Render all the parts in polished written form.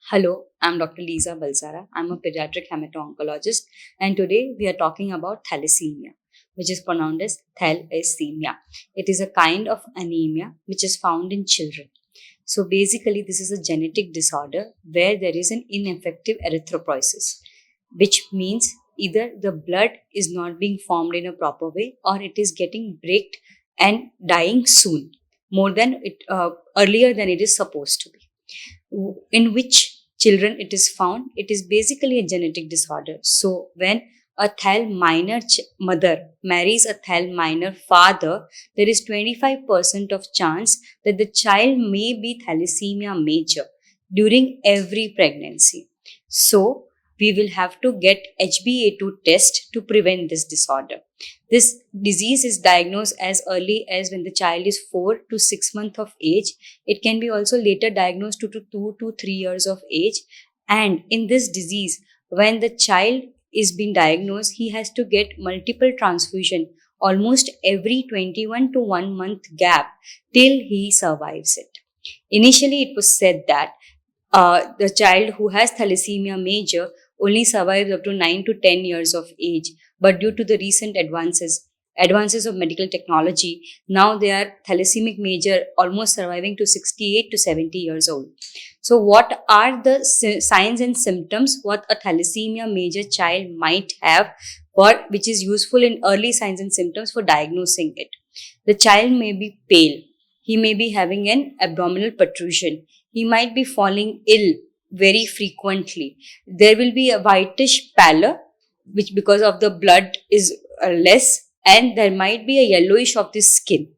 Hello, I'm Dr. Liza Bulsara. I'm a pediatric hemato-oncologist, and today we are talking about thalassemia, which is pronounced as thalassemia. It is a kind of anemia which is found in children. So basically, this is a genetic disorder where there is an ineffective erythropoiesis, which means either the blood is not being formed in a proper way or it is getting braked and dying soon, more than it earlier than it is supposed to be. In which children it is found? It is basically a genetic disorder. So when a thal minor mother marries a thal minor father, there is 25% of chance that the child may be thalassemia major during every pregnancy. So we will have to get HbA2 test to prevent this disorder. This disease is diagnosed as early as when the child is 4 to 6 months of age. It can be also later diagnosed to 2 to 3 years of age. And in this disease, when the child is being diagnosed, he has to get multiple transfusion almost every 21 to 1 month gap till he survives it. Initially, it was said that the child who has thalassemia major only survives up to 9 to 10 years of age. But due to the recent advances of medical technology, now they are thalassemic major almost surviving to 68 to 70 years old. So what are the signs and symptoms what a thalassemia major child might have, which is useful in early signs and symptoms for diagnosing it? The child may be pale. He may be having an abdominal protrusion. He might be falling ill very frequently. There will be a whitish pallor, which because of the blood is less, and there might be a yellowish of the skin.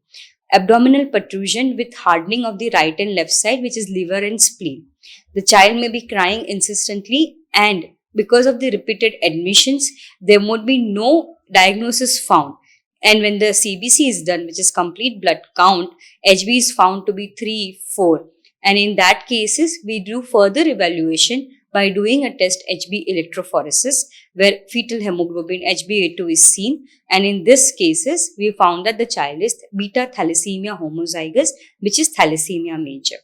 Abdominal protrusion with hardening of the right and left side, which is liver and spleen. The child may be crying incessantly, and because of the repeated admissions, there would be no diagnosis found. And when the CBC is done, which is complete blood count, HB is found to be 3, 4. And in that cases, we do further evaluation by doing a test HB electrophoresis, where fetal hemoglobin HbA2 is seen. And in this cases, we found that the child is beta thalassemia homozygous, which is thalassemia major.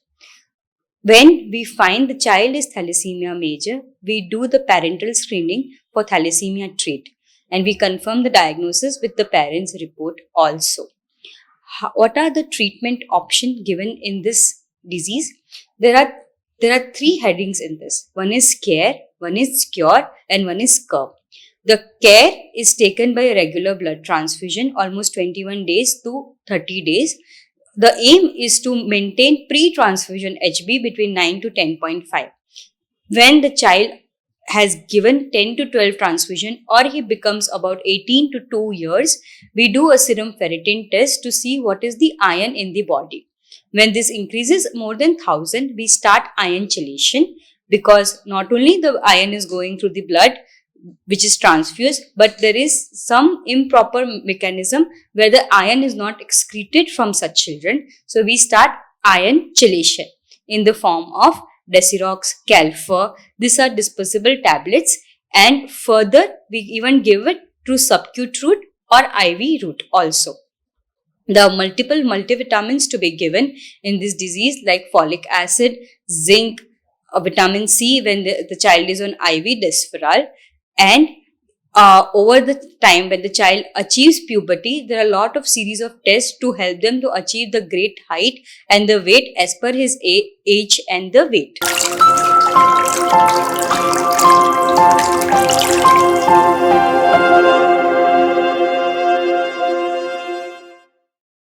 When we find the child is thalassemia major, we do the parental screening for thalassemia trait, and we confirm the diagnosis with the parents' report also. What are the treatment options given in this disease? There are 3 headings in this. One is care, one is cure, and one is cure. The care is taken by a regular blood transfusion almost 21 days to 30 days. The aim is to maintain pre-transfusion HB between 9 to 10.5. When the child has given 10 to 12 transfusion or he becomes about 18 to 2 years, we do a serum ferritin test to see what is the iron in the body. When this increases more than 1000, we start iron chelation, because not only the iron is going through the blood, which is transfused, but there is some improper mechanism where the iron is not excreted from such children. So we start iron chelation in the form of Desirox, Calfer. These are dispersible tablets, and further we even give it through subcutaneous route or IV route also. The multiple multivitamins to be given in this disease, like folic acid, zinc, vitamin C when the child is on IV Desferal. And over the time when the child achieves puberty, there are a lot of series of tests to help them to achieve the great height and the weight as per his age and the weight.